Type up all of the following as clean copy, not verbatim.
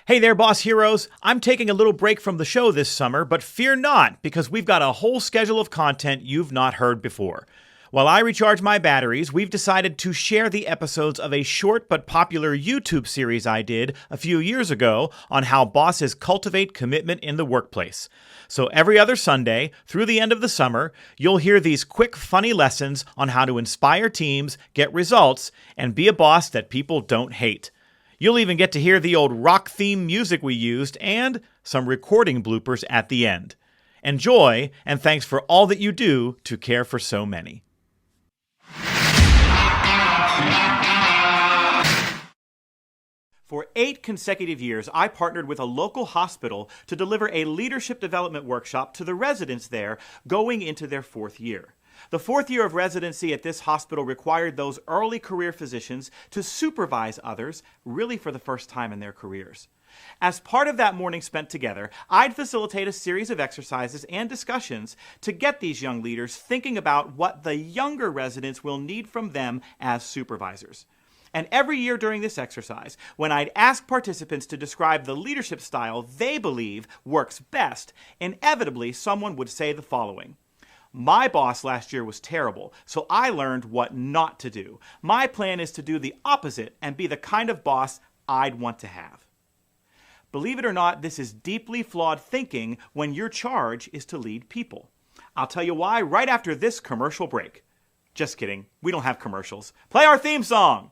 Hey there, boss heroes. I'm taking a little break from the show this summer, but fear not, because we've got a whole schedule of content you've not heard before. While I recharge my batteries, we've decided to share the episodes of a short but popular YouTube series I did a few years ago on how bosses cultivate commitment in the workplace. So every other Sunday, through the end of the summer, you'll hear these quick, funny lessons on how to inspire teams, get results, and be a boss that people don't hate. You'll even get to hear the old rock theme music we used and some recording bloopers at the end. Enjoy, and thanks for all that you do to care for so many. For 8 consecutive years, I partnered with a local hospital to deliver a leadership development workshop to the residents there going into their 4th year. The 4th year of residency at this hospital required those early career physicians to supervise others, really for the first time in their careers. As part of that morning spent together, I'd facilitate a series of exercises and discussions to get these young leaders thinking about what the younger residents will need from them as supervisors. And every year during this exercise, when I'd ask participants to describe the leadership style they believe works best, inevitably someone would say the following. My boss last year was terrible, so I learned what not to do. My plan is to do the opposite and be the kind of boss I'd want to have. Believe it or not, this is deeply flawed thinking when your charge is to lead people. I'll tell you why right after this commercial break. Just kidding, we don't have commercials. Play our theme song!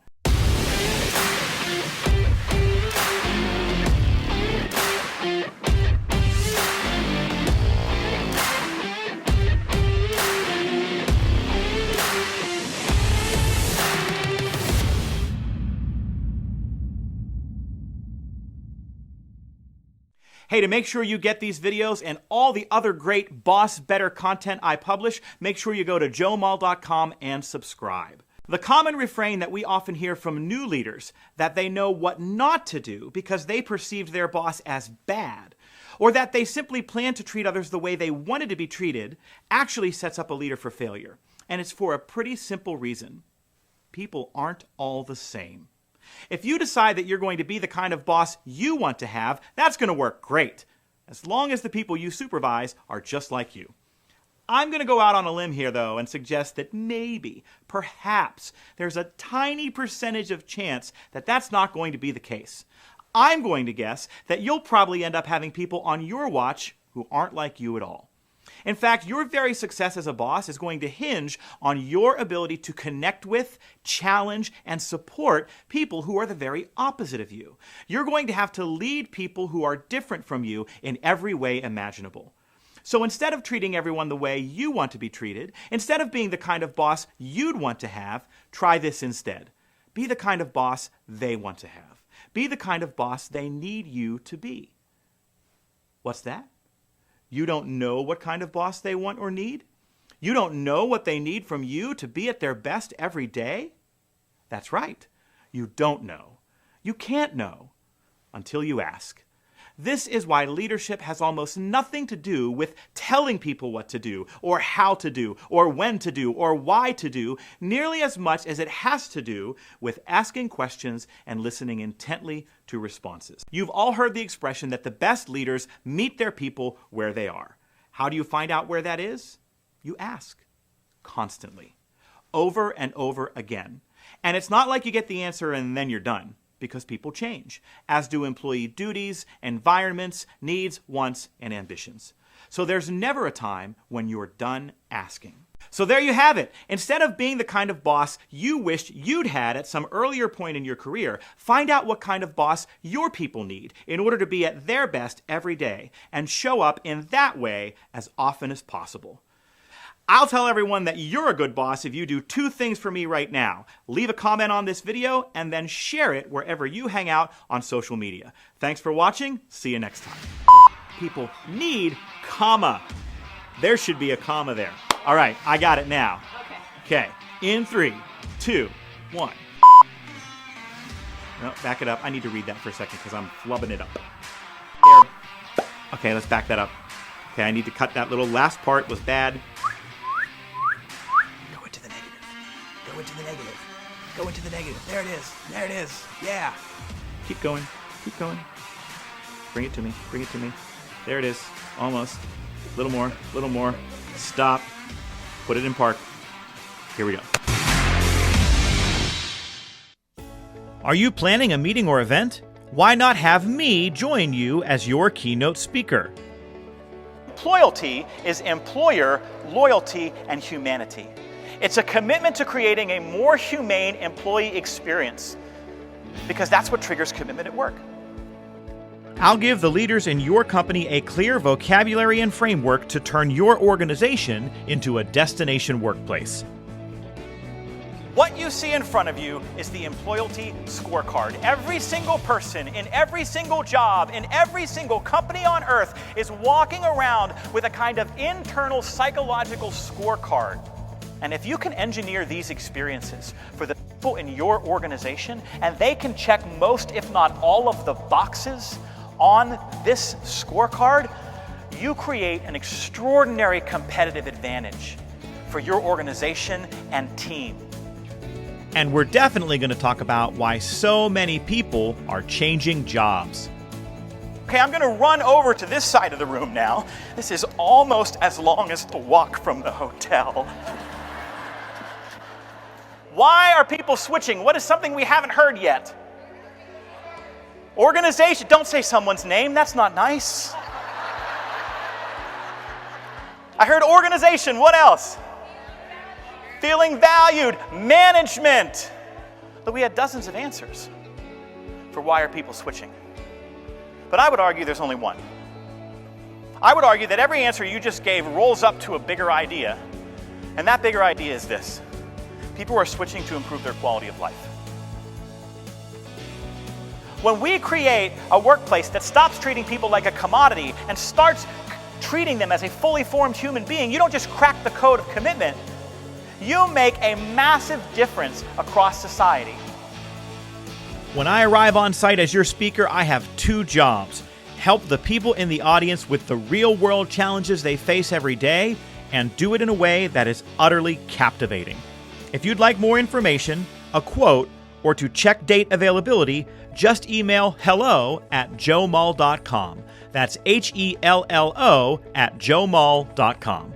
Hey, to make sure you get these videos and all the other great BossBetter content I publish, make sure you go to joemull.com and subscribe. The common refrain that we often hear from new leaders, that they know what not to do because they perceived their boss as bad, or that they simply plan to treat others the way they wanted to be treated, actually sets up a leader for failure. And it's for a pretty simple reason. People aren't all the same. If you decide that you're going to be the kind of boss you want to have, that's going to work great, as long as the people you supervise are just like you. I'm going to go out on a limb here, though, and suggest that maybe, perhaps, there's a tiny percentage of chance that that's not going to be the case. I'm going to guess that you'll probably end up having people on your watch who aren't like you at all. In fact, your very success as a boss is going to hinge on your ability to connect with, challenge, and support people who are the very opposite of you. You're going to have to lead people who are different from you in every way imaginable. So instead of treating everyone the way you want to be treated, instead of being the kind of boss you'd want to have, try this instead. Be the kind of boss they want to have. Be the kind of boss they need you to be. What's that? You don't know what kind of boss they want or need? You don't know what they need from you to be at their best every day? That's right. You don't know. You can't know until you ask. This is why leadership has almost nothing to do with telling people what to do, or how to do, or when to do, or why to do, nearly as much as it has to do with asking questions and listening intently to responses. You've all heard the expression that the best leaders meet their people where they are. How do you find out where that is? You ask. Constantly. Over and over again. And it's not like you get the answer and then you're done. Because people change, as do employee duties, environments, needs, wants, and ambitions. So there's never a time when you're done asking. So there you have it. Instead of being the kind of boss you wished you'd had at some earlier point in your career, find out what kind of boss your people need in order to be at their best every day and show up in that way as often as possible. I'll tell everyone that you're a good boss if you do 2 things for me right now. Leave a comment on this video and then share it wherever you hang out on social media. Thanks for watching. See you next time. People need comma. There should be a comma there. All right, I got it now. Okay. In 3, 2, 1. No, back it up. I need to read that for a second because I'm flubbing it up. There. Okay, let's back that up. Okay, I need to cut that little last part. Was bad. Go into the negative. Go into the negative. There it is. There it is. Yeah. Keep going. Keep going. Bring it to me. Bring it to me. There it is. Almost. Little more. Little more. Stop. Put it in park. Here we go. Are you planning a meeting or event? Why not have me join you as your keynote speaker? Loyalty is employer loyalty and humanity. It's a commitment to creating a more humane employee experience, because that's what triggers commitment at work. I'll give the leaders in your company a clear vocabulary and framework to turn your organization into a destination workplace. What you see in front of you is the Employalty Scorecard. Every single person in every single job in every single company on earth is walking around with a kind of internal psychological scorecard. And if you can engineer these experiences for the people in your organization, and they can check most, if not all, of the boxes on this scorecard, you create an extraordinary competitive advantage for your organization and team. And we're definitely going to talk about why so many people are changing jobs. Okay, I'm going to run over to this side of the room now. This is almost as long as the walk from the hotel. Why are people switching? What is something we haven't heard yet? Organization. Don't say someone's name. That's not nice. I heard organization. What else? Feeling valued. Management. But we had dozens of answers for why are people switching. But I would argue there's only one. I would argue that every answer you just gave rolls up to a bigger idea. And that bigger idea is this. People are switching to improve their quality of life. When we create a workplace that stops treating people like a commodity and starts treating them as a fully formed human being, you don't just crack the code of commitment. You make a massive difference across society. When I arrive on site as your speaker, I have two jobs. Help the people in the audience with the real-world challenges they face every day, and do it in a way that is utterly captivating. If you'd like more information, a quote, or to check date availability, just email hello@joemull.com. That's HELLO@joemull.com.